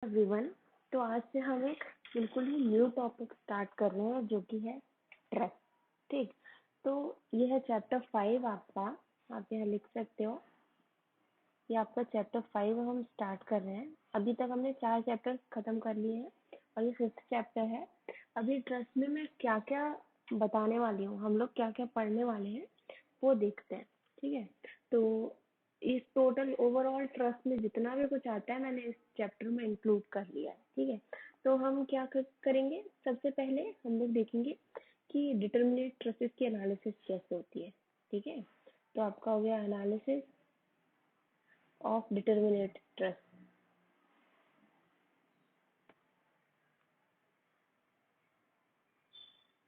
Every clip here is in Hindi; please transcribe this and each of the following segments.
एवरीवन। तो आज से हम एक बिल्कुल ही न्यू टॉपिक स्टार्ट कर रहे हैं जो कि है ट्रस्ट। ठीक। तो ये है चैप्टर 5 आपका। आप यहाँ लिख सकते हो। ये आपका चैप्टर 5 हम स्टार्ट कर रहे हैं। अभी तक हमने 4 चैप्टर खत्म कर लिए हैं और ये 5th चैप्टर है। अभी ट्रस्ट में मैं क्या क्या बताने वाली हूँ, हम लोग क्या क्या पढ़ने वाले हैं वो देखते हैं। ठीक है। तो इस टोटल ओवरऑल ट्रस्ट में जितना भी कुछ आता है मैंने इस चैप्टर में इंक्लूड कर लिया है। ठीक है। तो हम क्या करेंगे, सबसे पहले हम लोग देखेंगे कि डिटर्मिनेट ट्रस्टेस की एनालिसिस कैसे होती है। ठीक है। तो आपका हो गया एनालिसिस ऑफ डिटर्मिनेट ट्रस्ट।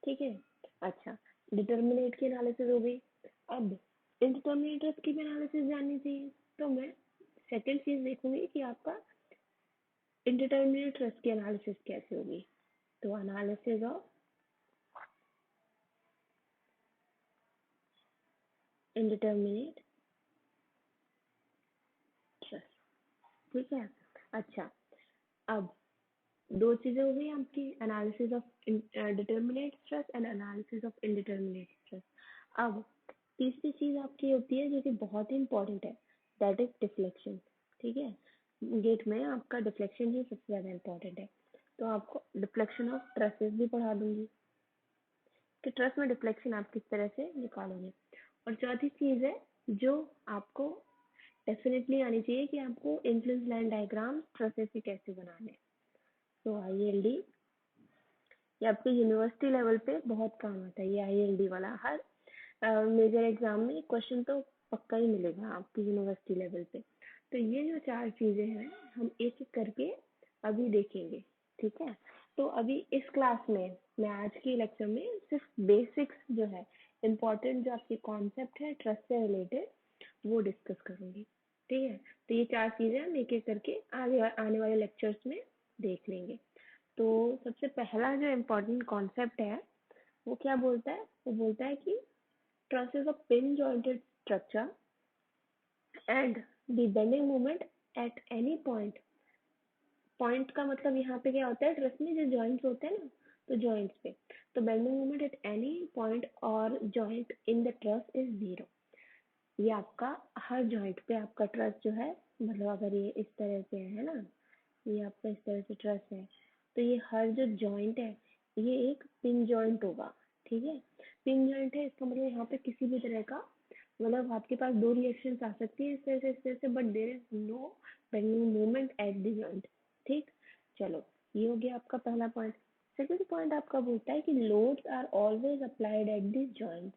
ठीक है। अच्छा, डिटर्मिनेट की एनालिसिस हो गई। अब इनडिटर्मिनेट ट्रस्ट की भी एनालिसिस जाननी चाहिए। तो मैं सेकंड चीज देखूंगी कि आपका इनडिटर्मिनेट ट्रस्ट की एनालिसिस कैसे होगी। तो एनालिसिस ऑफ इनडिटर्मिनेट ट्रस्ट। ठीक है। अच्छा, अब दो चीजें हो गई आपकी, analysis of determinate trust and analysis of indeterminate trust. अब तीसरी चीज आपकी होती है जो कि बहुत ही इंपॉर्टेंट है, दैट इज डिफ्लेक्शन। ठीक है। गेट में आपका डिफ्लेक्शन ही सबसे ज्यादा इंपॉर्टेंट है। तो आपको डिफ्लेक्शन ऑफ ट्रसेस भी पढ़ा दूंगी कि ट्रस्ट में डिफ्लेक्शन आप किस तरह से निकालोगे। और चौथी चीज है जो आपको डेफिनेटली आनी चाहिए कि आपको इन्फ्लुएंस लाइन डायग्राम ट्रसेस से कैसे बनाने हैं। तो आईएलडी ये आपके यूनिवर्सिटी लेवल पे बहुत काम आता है। ये आईएलडी वाला हर मेजर एग्जाम में क्वेश्चन तो पक्का ही मिलेगा आपकी यूनिवर्सिटी लेवल पे। तो ये जो 4 चीजें हैं हम एक एक करके अभी देखेंगे। ठीक है। तो अभी इस क्लास में मैं आज की लेक्चर में सिर्फ बेसिक्स जो है, इम्पोर्टेंट जो आपके कॉन्सेप्ट है ट्रस्ट से रिलेटेड वो डिस्कस करूंगी। ठीक है। तो ये 4 चीजें हम एक एक करके आगे आने वाले लेक्चर्स में देख लेंगे। तो सबसे पहला जो इम्पोर्टेंट कॉन्सेप्ट है वो क्या बोलता है, वो बोलता है कि trust is a pin jointed structure and the bending moment at any point. Point का मतलब यहाँ पे क्या होता है, ट्रस्ट में जो जॉइंट्स होते हैं ना, तो जॉइंट्स पे तो bending moment at any point और joint in the truss is zero. ये आपका हर जॉइंट पे आपका ट्रस्ट जो है, मतलब अगर ये इस तरह से है ना, ये आपका इस तरह से ट्रस्ट है, तो ये हर जो जॉइंट है ये एक पिन जॉइंट होगा। ठीक है। पिन जॉइंट है इसका मतलब यहाँ पे किसी भी तरह का, मतलब आपके पास दो रिएक्शन आ सकती है इस तरह से, but there is no bending moment at the joint. ठीक। चलो, ये हो गया आपका पहला पॉइंट। सेकंड पॉइंट आपका बोलता है कि loads are always applied at this joint,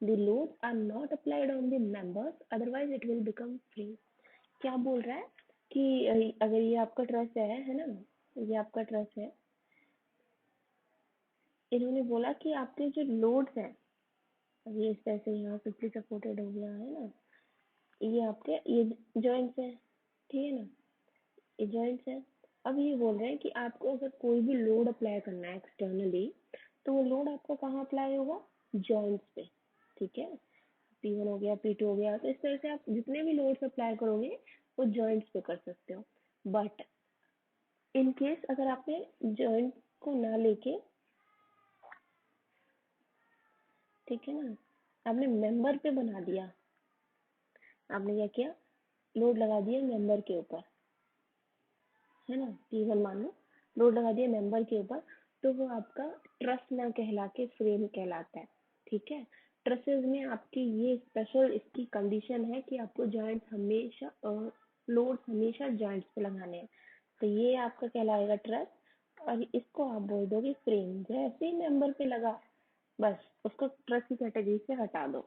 the loads are not applied on the members otherwise it will become free। क्या बोल रहा है कि अगर ये आपका ट्रस्ट है ना, ये आपका ट्रस्ट है, इन्होंने बोला कि आपके जो लोड्स हैं, अब ये इस तरह से यहाँ फिफ्टी सपोर्टेड हो गया है ना, ये आपके ये जॉइंट्स है। ठीक है ना, ये जॉइंट्स है। अब ये बोल रहे हैं कि आपको अगर कोई भी लोड अप्लाई करना है एक्सटर्नली, तो वो लोड आपका कहाँ अप्लाई होगा, जॉइंट्स पे। ठीक है। P1 हो गया, P2 हो गया, तो इस तरह से आप जितने भी लोड्स अप्लाई करोगे वो जॉइंट्स पे कर सकते हो। बट इन केस अगर आपने जॉइंट को ना लेके, ठीक है ना, आपने मेंबर पे बना दिया, आपने क्या किया, लोड लगा दिया मेंबर के ऊपर, है ना, P1 मान लो, लोड लगा दिया मेंबर के ऊपर, तो वो आपका ट्रस ना कहला के फ्रेम कहलाता है। ठीक है। ट्रसेस में आपकी ये स्पेशल इसकी कंडीशन है कि आपको जॉइंट्स हमेशा लोड हमेशा जॉइंट्स पे लगाने हैं। तो ये आपका कहलाएगा ट्रस, और इसको आप बोल दोगे फ्रेम। जैसे ही मेंबर पे लगा बस उसको ट्रस की कैटेगरी से हटा दो।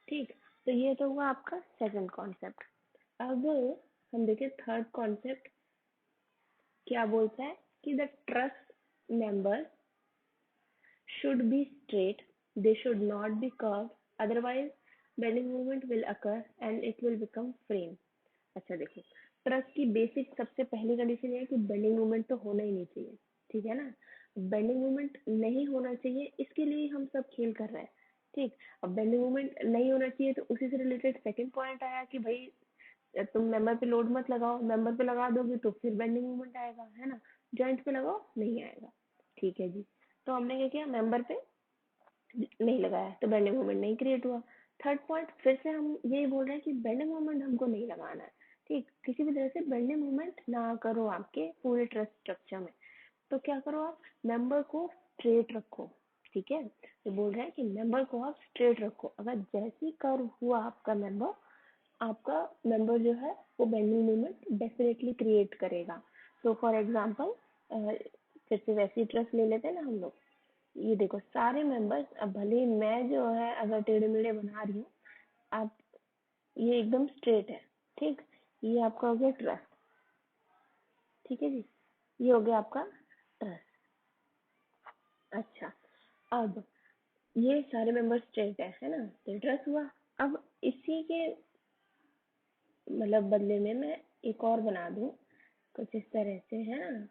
ठीक। तो ये तो हुआ आपका सेकंड कॉन्सेप्ट। अब हम देखें थर्ड कॉन्सेप्ट क्या बोलता है कि the trust member should be straight, they should not be curved, otherwise bending movement will occur and it will become frame। अच्छा देखो, ट्रस्ट की बेसिक सबसे पहली कंडीशन ये है कि बेंडिंग मूवमेंट तो होना ही नहीं चाहिए। ठीक है ना, बेंडिंग मूवमेंट नहीं होना चाहिए, इसके लिए हम सब खेल कर रहे हैं। ठीक। अब बेंडिंग मूवमेंट नहीं होना चाहिए तो उसी से रिलेटेड सेकंड पॉइंट आया कि भाई तुम मेंबर पे लोड मत लगाओ, मेंबर पे लगा दोगे तो फिर बेंडिंग मोमेंट आएगा, है ना। जॉइंट पे लगाओ नहीं आएगा। ठीक है जी। तो हमने क्या किया, मेंबर पे नहीं लगाया तो बेंडिंग मोमेंट नहीं क्रिएट हुआ। थर्ड पॉइंट, फिर से हम यही बोल रहे हैं कि बेंडिंग मोमेंट हमको नहीं लगाना है। ठीक, किसी भी तरह से बेंडिंग मोमेंट ना करो आपके पूरे ट्रस्ट स्ट्रक्चर में। तो क्या करो, आप मेंबर को स्ट्रेट रखो। ठीक है, ये बोल रहे हैं कि मेंबर को आप स्ट्रेट रखो। अगर जैसे ही कर्व हुआ आपका मेंबर, आपका मेंबर जो है वो बेंडिंग मोमेंट डेफिनेटली क्रिएट करेगा। तो फॉर एग्जांपल फिर से वैसी ट्रस्ट ले लेते हैं ना हम लोग। ये देखो सारे मेंबर्स, अब भले ही मैं जो है अगर टेढ़े मेढ़े बना रही हूँ, आप ये एकदम स्ट्रेट है। ठीक, ये आपका हो गया ट्रस्ट। ठीक है जी, ये हो गया आपका ट्रस्ट। अच्छा, अब ये सारे मेंबर्स स्ट्रेट है ना, तो ट्रस्ट हुआ। अब इसी के मतलब बदले में मैं एक और बना दूं कुछ इस तरह से, है ना।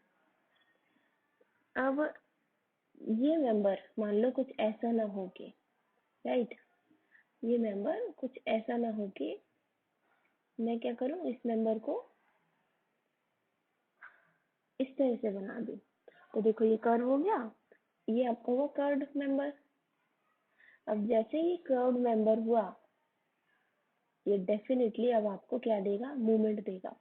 अब ये मेंबर मान लो कुछ ऐसा ना हो कि, राइट, ये मेंबर कुछ ऐसा ना हो कि मैं क्या करूं, इस मेंबर को इस तरह से बना दूं। तो देखो ये कर्व हो गया, ये आपका हुआ कर्व्ड मेंबर। अब जैसे ही कर्व्ड मेंबर हुआ, ये डेफिनेटली अब आपको क्या देगा, मूवमेंट देगा।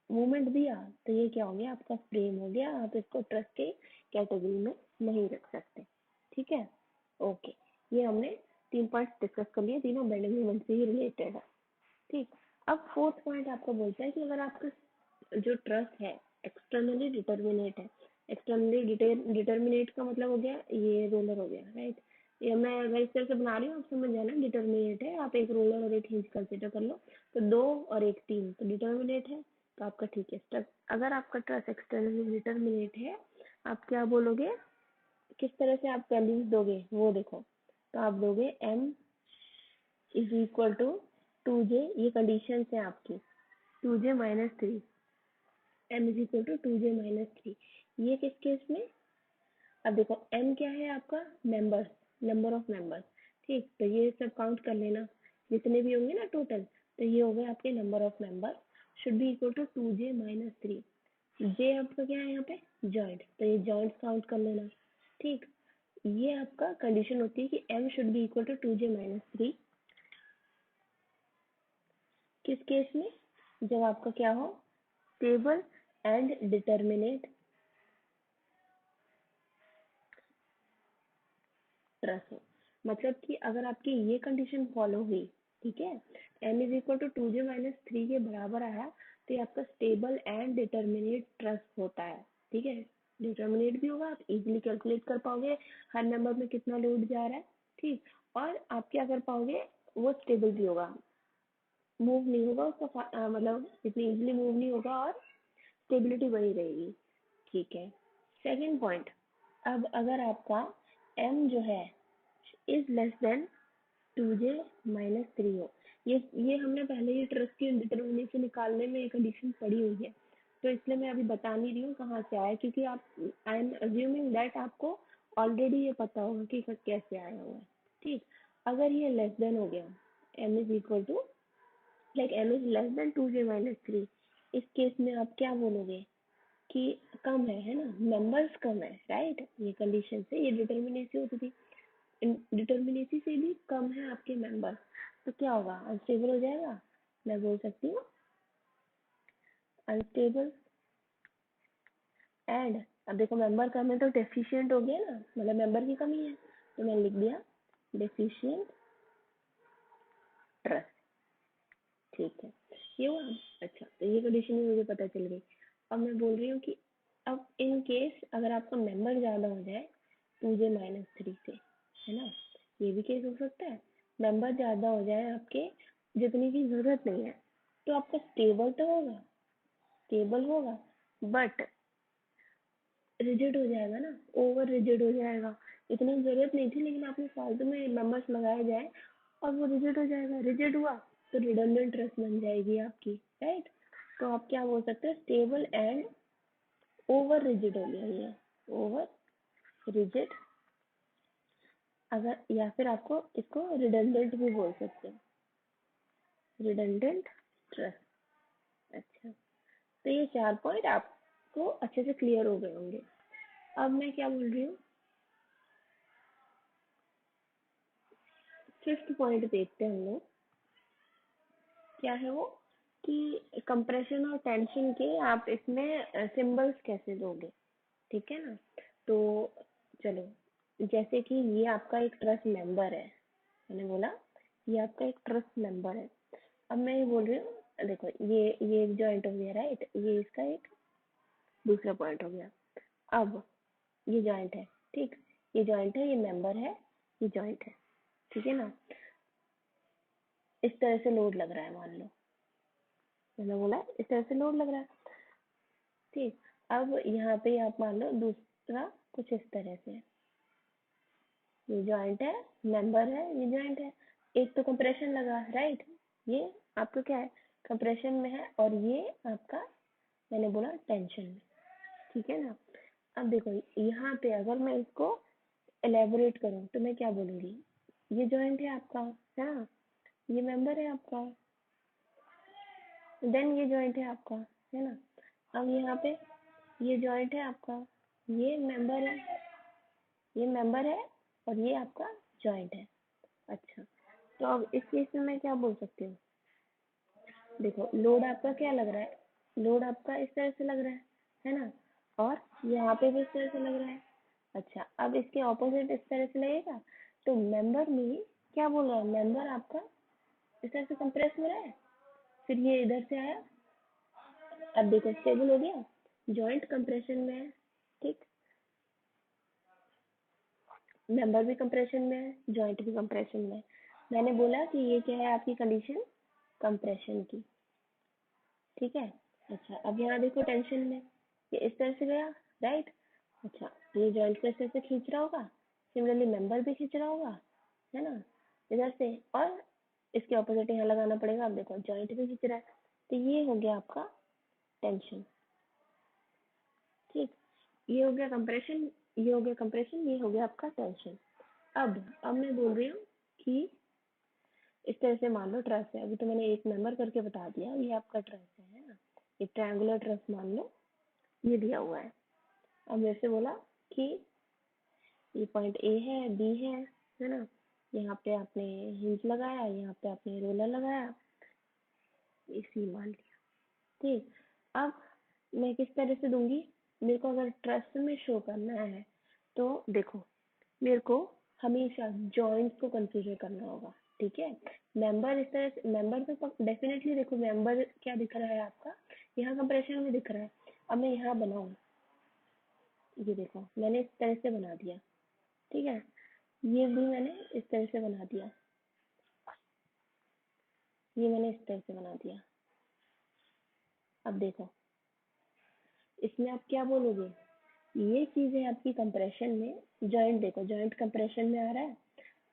मूवमेंट दिया तो ये क्या हो गया, आपका फ्रेम हो गया। आप इसको ट्रस्ट के कैटेगरी में नहीं रख सकते। ठीक है, ओके। ये हमने 3 पॉइंट डिस्कस कर लिए, तीनों बेंडिंग मूवमेंट से ही रिलेटेड है। ठीक, अब फोर्थ पॉइंट आपको बोलता है कि अगर आपका जो ट्रस्ट है एक्सटर्नली डिटर्मिनेट है। एक्सटर्नली डिटर्मिनेट का मतलब हो गया ये रोलर हो गया, राइट। ये मैं अगर इस तरह से बना रही हूँ, आप समझ जाना डिटर्मिनेट है। आप एक रोलर और एक हिंज कंसिडर कर लो, तो 2 और 1 3 तो डिटर्मिनेट है। तो आपका ठीक है अगर आपका ट्रस्ट एक्सटर्नली डिटर्मिनेट है, आप क्या बोलोगे, किस तरह से आप वैल्यूज दोगे वो देखो। तो आप दोगे m is equal to 2j, ये कंडीशन है आपकी, 2j-3, m is equal to 2j-3। ये किस केस में, अब देखो m क्या है आपका, मेंबर्स, नंबर ऑफ मेंबर्स। ठीक, तो ये सब काउंट कर लेना, जितने भी होंगे ना टोटल, तो ये हो गए आपके number of member should be equal to 2j-3। J आपका क्या है यहाँ पे, जॉइंट, तो ये जॉइंट काउंट कर लेना। ठीक, ये आपका कंडीशन होती है कि m should be equal to 2j-3। किस केस में, जब आपका क्या हो, स्टेबल एंड डिटर्मिनेट ट्रस्ट हो। मतलब कि अगर आपकी ये कंडीशन फॉलो हुई, ठीक है, m is equal to 2j-3 के बराबर आया, तो ये आपका स्टेबल एंड डिटर्मिनेट ट्रस्ट होता है। ठीक है, डिटर्मिनेट भी होगा, आप इजीली कैलकुलेट कर पाओगे हर नंबर में कितना लोड जा रहा है। ठीक, और आप क्या कर पाओगे, वो स्टेबल भी होगा, मूव नहीं होगा उसका मतलब इतनी इजीली मूव नहीं होगा, और स्टेबिलिटी बनी रहेगी। ठीक है, सेकंड पॉइंट, अब अगर आपका m जो है इज लेस देन 2j-3 हो, ये हमने पहले ही ट्रस्ट की डिटर्मिनेशन निकालने में कंडीशन पड़ी हुई है, तो इसलिए मैं अभी बता नहीं रही हूँ कहाँ से आया, क्योंकि आप, आई एम अज्यूमिंग दैट आपको ऑलरेडी ये पता होगा कि कैसे आया हुआ है। ठीक, अगर ये लेस देन हो गया, m is equal to like m is less than 2j-3, इस केस में आप क्या बोलोगे कि कम है ना, नंबर्स कम है, राइट। ये कंडीशन से ये डिटर्मिनेसी होती थी, डिटर्मिनेसी से भी कम है आपके मेंबर, तो क्या होगा, अनस्टेबल हो जाएगा। मैं बोल सकती हूँ अनस्टेबल एंड, अब देखो मेंबर कम है तो डेफिशिएंट हो गया ना, मतलब मेंबर की कमी है, तो मैंने लिख दिया डेफिशिएंट ट्रस्ट। ठीक है, ये हुआ। अच्छा, तो ये कंडीशन भी मुझे पता चल गई। अब मैं बोल रही हूँ कि अब इन केस अगर आपका मेंबर ज़्यादा हो जाए 2j-3 से, है ना, ये भी केस हो सकता है, मेंबर ज़्यादा हो जाए आपके जितने की ज़रूरत नहीं है, तो आपका स्टेबल तो होगा, स्टेबल होगा, बट रिजिड हो जाएगा ना, ओवर रिजिड हो जाएगा। इतनी जरूरत नहीं थी लेकिन आपने फालतू में मेंबर्स लगाए जाए और वो रिजिड हो जाएगा, रिजिड हुआ तो रिडंडेंट ट्रस्ट बन जाएगी आपकी, राइट। तो आप क्या बोल सकते हैं, स्टेबल एंड ओवर रिजिड हो गया ये, ओवर रिजिड। अगर या फिर आपको इसको रिडंडेंट भी बोल सकते हैं, रिडंडेंट ट्रस्ट। अच्छा, तो ये 4 पॉइंट आपको अच्छे से क्लियर हो गए होंगे। अब मैं क्या बोल रही हूँ, फिफ्थ पॉइंट देखते हैं हम लोग। क्या है वो, कि कंप्रेशन और टेंशन के आप इसमें सिंबल्स कैसे दोगे, ठीक है ना। तो चलो, जैसे कि ये आपका एक ट्रस्ट मेंबर है, मैंने बोला ये आपका एक ट्रस्ट मेंबर है। अब मैं ये बोल रही हूँ, देखो ये एक जॉइंट हो गया, राइट, ये इसका एक दूसरा पॉइंट हो गया। अब ये जॉइंट है, ठीक, ये जॉइंट है, ये मेंबर है, ये जॉइंट है, ठीक है ना। इस तरह से लोड लग रहा है, मान लो, मैंने बोला इस तरह से लोड लग रहा है, ठीक। अब यहाँ पे आप मान लो दूसरा कुछ इस तरह से, ये जॉइंट है, मेंबर है, ये जॉइंट है, एक तो कंप्रेशन लगा, राइट, ये आपका क्या है, कंप्रेशन में है, और ये आपका, मैंने बोला टेंशन में, ठीक है ना। अब देखो यहाँ पे अगर मैं इसको एलेबोरेट करूँ तो मैं क्या बोलूँगी, ये जॉइंट है आपका, है ना, ये मेंबर है आपका, देन ये जॉइंट है आपका, है ना। अब यहाँ पे ये जॉइंट है आपका, ये मेंबर है, ये मेंबर है, और ये आपका जॉइंट है। अच्छा, तो अब इस केस में मैं क्या बोल सकती हूँ, देखो लोड आपका क्या लग रहा है, लोड आपका इस तरह से लग रहा है ना, और यहाँ पे भी इस तरह से लग रहा है। अच्छा, अब इसके ऑपोजिट इस तरह से लगेगा, तो मेंबर में क्या बोल रहा है, मेंबर आपका इस तरह से कंप्रेस हो रहा है, फिर ये इधर से आया, अब देखो स्टेबल हो गया, जॉइंट कंप्रेशन में है, ठीक, मेंबर भी कंप्रेशन में है, जॉइंट भी कंप्रेशन में है। मैंने बोला कि ये क्या है आपकी कंडीशन, कंप्रेशन की, ठीक है। अच्छा, अब यहाँ देखो टेंशन में, ये इस तरह से गया, राइट। अच्छा, ये जॉइंट को इस तरह से खींच रहा होगा, सिमिलरली मेंबर भी खींच रहा होगा, है ना, इधर से, और इसके ऑपोजिट यहाँ लगाना पड़ेगा, अब देखो जॉइंट भी खींच रहा है, तो ये हो गया आपका टेंशन, ठीक, ये हो गया कंप्रेशन, ये हो गया कंप्रेशन, ये हो गया आपका टेंशन। अब मैं बोल रही हूँ कि इस तरह से मान लो ट्रस है, अभी तो मैंने एक मेंबर करके बता दिया, ये आपका ट्रस है ना, एक ट्रायंगुलर ट्रस मान लो, ये दिया हुआ है। अब मेरे से बोला कि ये पॉइंट ए है, बी है ना, यहाँ पे आपने हिंज लगाया, यहाँ पे आपने रोलर लगाया, ये सी मान लिया, ठीक। अब मैं किस तरह से दूंगी, मेरे को अगर ट्रस में शो करना है तो देखो, मेरे को हमेशा जॉइंट्स को कंसीडर करना होगा, ठीक है। मेंबर इस तरह से, मेंबर तो डेफिनेटली देखो, मेंबर क्या दिख रहा है आपका, यहाँ कंप्रेशन में दिख रहा है। अब मैं यहाँ बनाऊँ, ये देखो मैंने इस तरह से बना दिया, ठीक है, ये भी मैंने इस तरह से बना दिया, ये मैंने इस तरह से बना दिया। अब देखो इसमें आप क्या बोलोगे, ये चीज है आपकी कंप्रेशन में, जॉइंट देखो, जॉइंट कंप्रेशन में आ रहा है।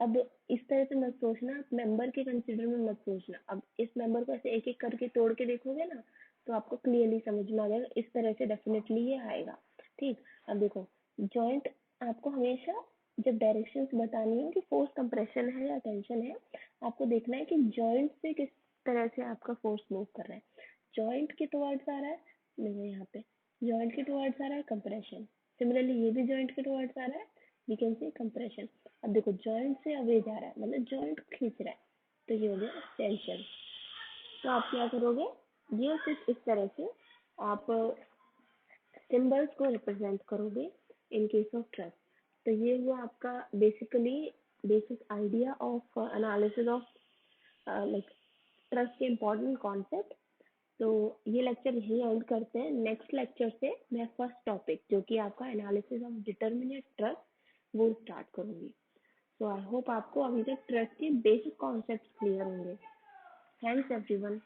अब इस तरह से मत सोचना, मेंबर के कंसिडर में मत सोचना, अब इस मेंबर को ऐसे एक एक करके तोड़ के देखोगे ना, तो आपको क्लियरली समझ में आ जाएगा, इस तरह से डेफिनेटली ये आएगा, ठीक। अब देखो जॉइंट, आपको हमेशा जब डायरेक्शंस बतानी है कि फोर्स कंप्रेशन है या टेंशन है, आपको देखना है कि जॉइंट से किस तरह से आपका फोर्स मूव कर रहा है, जॉइंट के टुवर्ड्स आ रहा है, देखो यहाँ पे जॉइंट के टुवर्ड्स आ रहा है कंप्रेशन, सिमिलरली ये भी जॉइंट के टुवर्ड्स आ रहा है, वी कैन से कंप्रेशन। अब देखो जॉइंट से अवे जा रहा है, मतलब जॉइंट खींच रहा है, तो ये हो गया टेंशन। तो आप क्या करोगे, ये कुछ इस तरह से आप सिंबल्स को रिप्रेजेंट करोगे इन केस ऑफ ट्रस्ट। तो ये हुआ आपका basically basic idea of analysis of like trust के इम्पोर्टेंट कॉन्सेप्ट। तो ये लेक्चर यही एंड करते हैं, नेक्स्ट लेक्चर से मैं फर्स्ट टॉपिक जो कि आपका एनालिसिस ऑफ डिटर्मिनेट ट्रस्ट वो स्टार्ट करूंगी। सो आई होप आपको अभी तक ट्रस्ट के बेसिक कॉन्सेप्ट क्लियर होंगे। Thanks everyone.